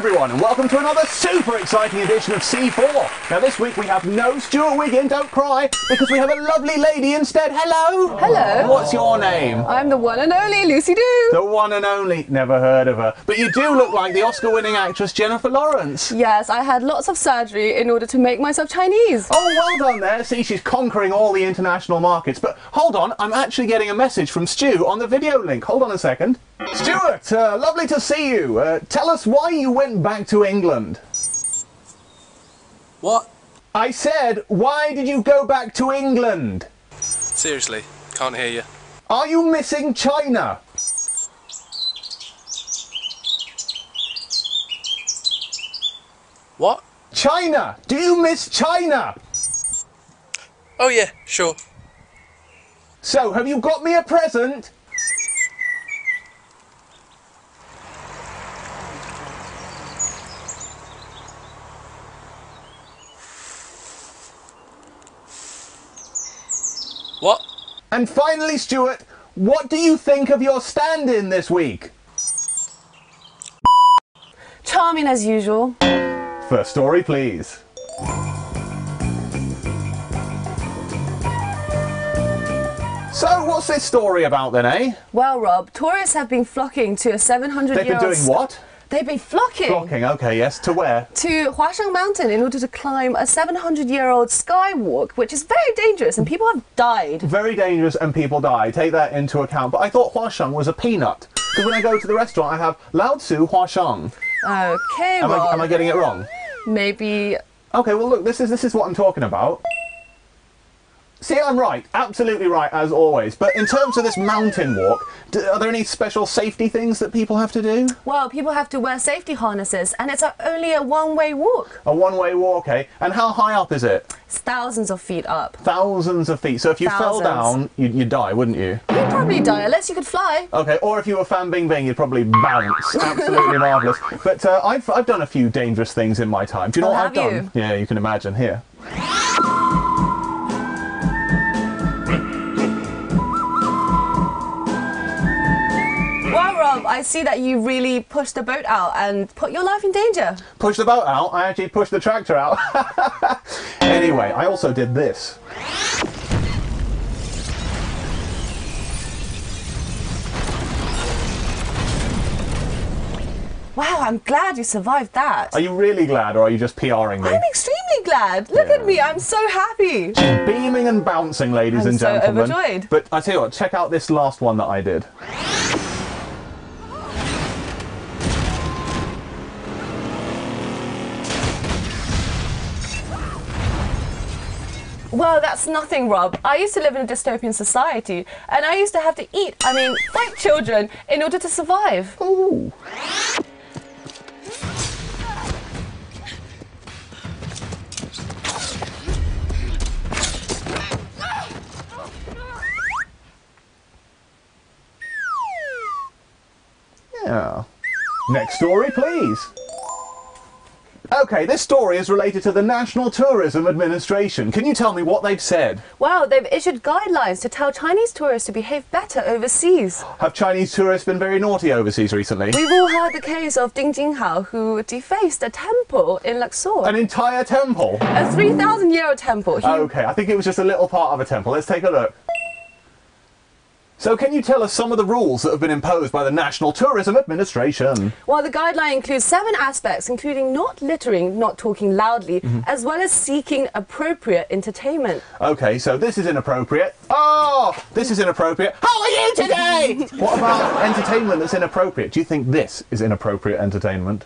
everyone, and welcome to another super exciting edition of C4. Now this week we have no Stuart Wiggin, don't cry, because we have a lovely lady instead. Hello! Hello! What's your name? I'm the one and only Lucy Doo. The one and only, never heard of her. But you do look like the Oscar-winning actress Jennifer Lawrence. Yes, I had lots of surgery in order to make myself Chinese. Oh, well done there. See, she's conquering all the international markets. But hold on, I'm actually getting a message from Stu on the video link. Hold on a second. Stuart, lovely to see you. Tell us why you went back to England. What? I said, why did you go back to England? Seriously, can't hear you. Are you missing China? What? China! Do you miss China? Oh yeah, sure. So, have you got me a present? What? And finally, Stuart, what do you think of your stand-in this week? Charming as usual. First story, please. So, what's this story about then, eh? Well, Rob, tourists have been flocking to a 700-year-old... They've been doing what? They've been flocking. Flocking, okay, yes. To where? To Huasheng Mountain in order to climb a 700-year-old skywalk, which is very dangerous and people have died. Very dangerous and people die. Take that into account. But I thought Huasheng was a peanut. Because when I go to the restaurant, I have Lao Tzu Huasheng. Okay, Rob. Am I getting it wrong? Maybe... Okay, well look, this is what I'm talking about. See, I'm right, absolutely right, as always. But in terms of this mountain walk, are there any special safety things that people have to do? Well, people have to wear safety harnesses, and it's only a one-way walk. A one-way walk, eh? And how high up is it? It's thousands of feet up. Thousands of feet. So if you fell down, you'd die, wouldn't you? You'd probably die, unless you could fly. Okay, or if you were Fan Bingbing, you'd probably bounce. Absolutely marvellous. But I've done a few dangerous things in my time. Do you know what I've done? Yeah, you can imagine. Here. Well, Rob, I see that you really pushed the boat out and put your life in danger. Pushed the boat out? I actually pushed the tractor out. Anyway, I also did this. Wow, I'm glad you survived that. Are you really glad, or are you just PRing me? I'm extremely glad. Look at me, I'm so happy. She's beaming and bouncing, ladies and gentlemen. I'm so overjoyed. But I tell you what, check out this last one that I did. Well, that's nothing, Rob. I used to live in a dystopian society, and I used to have to fight children in order to survive. Ooh. Yeah. Next story, please. Okay, this story is related to the National Tourism Administration. Can you tell me what they've said? Well, they've issued guidelines to tell Chinese tourists to behave better overseas. Have Chinese tourists been very naughty overseas recently? We've all heard the case of Ding Jinghao, who defaced a temple in Luxor. An entire temple? A 3,000-year-old temple. Okay, I think it was just a little part of a temple. Let's take a look. So can you tell us some of the rules that have been imposed by the National Tourism Administration? Well, the guideline includes 7 aspects, including not littering, not talking loudly, as well as seeking appropriate entertainment. Okay, so this is inappropriate. Oh, this is inappropriate. How are you today? What about entertainment that's inappropriate? Do you think this is inappropriate entertainment?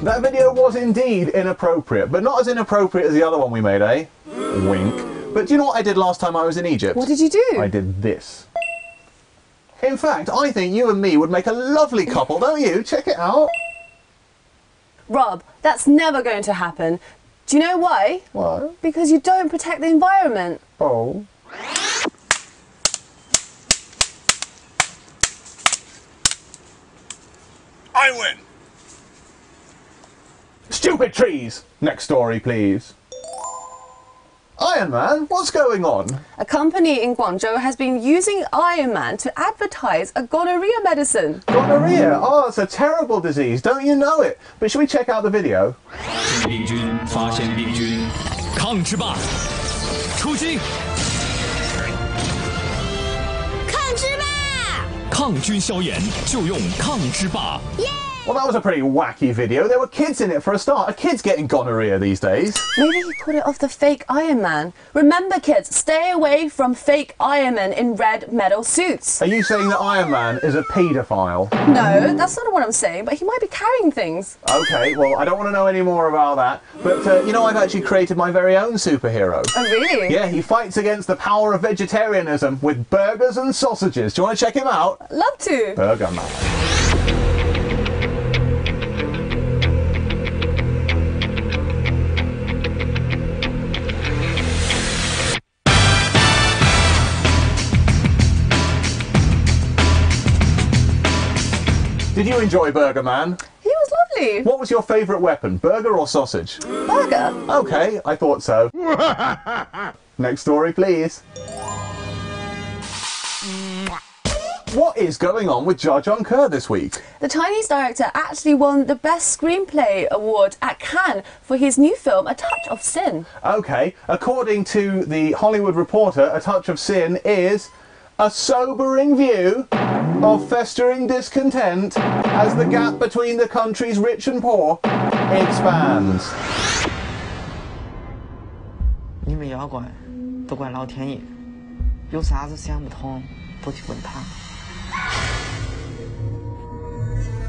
That video was indeed inappropriate, but not as inappropriate as the other one we made, eh? Wink. But do you know what I did last time I was in Egypt? What did you do? I did this. In fact, I think you and me would make a lovely couple, don't you? Check it out. Rob, that's never going to happen. Do you know why? What? Because you don't protect the environment. Oh. I win. Stupid trees! Next story, please. Iron Man, what's going on? A company in Guangzhou has been using Iron Man to advertise a gonorrhea medicine. Gonorrhea? Oh, it's a terrible disease, don't you know it? But should we check out the video? 病菌发现病菌，抗之霸，出击！抗之霸！抗菌消炎就用抗之霸。 Well, that was a pretty wacky video. There were kids in it for a start. Are kids getting gonorrhea these days? Maybe he called it off the fake Iron Man. Remember, kids, stay away from fake Iron Men in red metal suits. Are you saying that Iron Man is a paedophile? No, that's not what I'm saying, but he might be carrying things. Okay, well, I don't want to know any more about that. But, you know, I've actually created my very own superhero. Oh, really? Yeah, he fights against the power of vegetarianism with burgers and sausages. Do you want to check him out? Love to. Burger Man. Did you enjoy Burger Man? He was lovely. What was your favourite weapon, burger or sausage? Burger. Okay, I thought so. Next story, please. What is going on with Jar Jar Kerr this week? The Chinese director actually won the Best Screenplay Award at Cannes for his new film, A Touch of Sin. Okay, according to the Hollywood Reporter, A Touch of Sin is a sobering view of festering discontent as the gap between the country's rich and poor expands. 你们要怪都怪老天爷，有啥子想不通都去问他。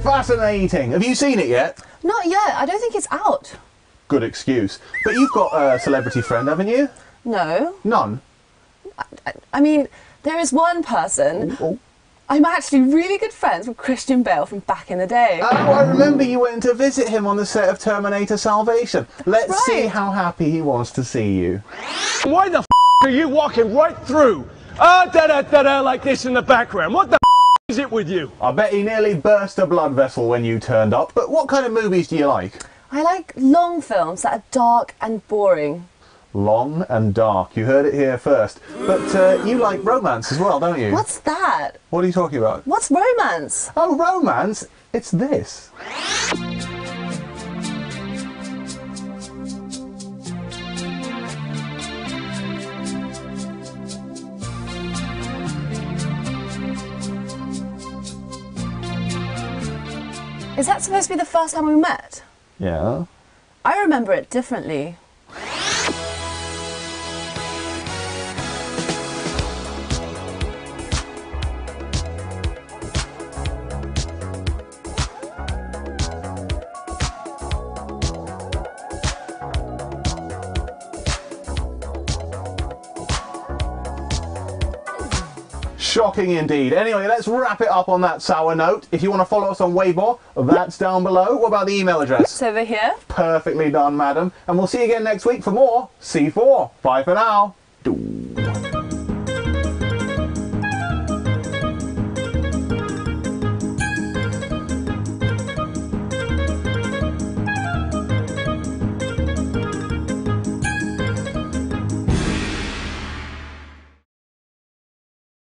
Fascinating. Have you seen it yet? Not yet. I don't think it's out. Good excuse. But you've got a celebrity friend, haven't you? No. None. I mean, there is one person. Oh. I'm actually really good friends with Christian Bale from back in the day. Oh, I remember you went to visit him on the set of Terminator Salvation. Let's see right. how happy he wants to see you. Why the f are you walking right through? Da-da-da-da like this in the background. What the f is it with you? I bet he nearly burst a blood vessel when you turned up. But what kind of movies do you like? I like long films that are dark and boring. Long and dark. You heard it here first. But you like romance as well, don't you? What's that? What are you talking about? What's romance? Oh, romance? It's this. Is that supposed to be the first time we met? Yeah. I remember it differently. Shocking indeed. Anyway, let's wrap it up on that sour note. If you want to follow us on Weibo, that's down below. What about the email address? It's over here. Perfectly done, madam. And we'll see you again next week for more C4. Bye for now.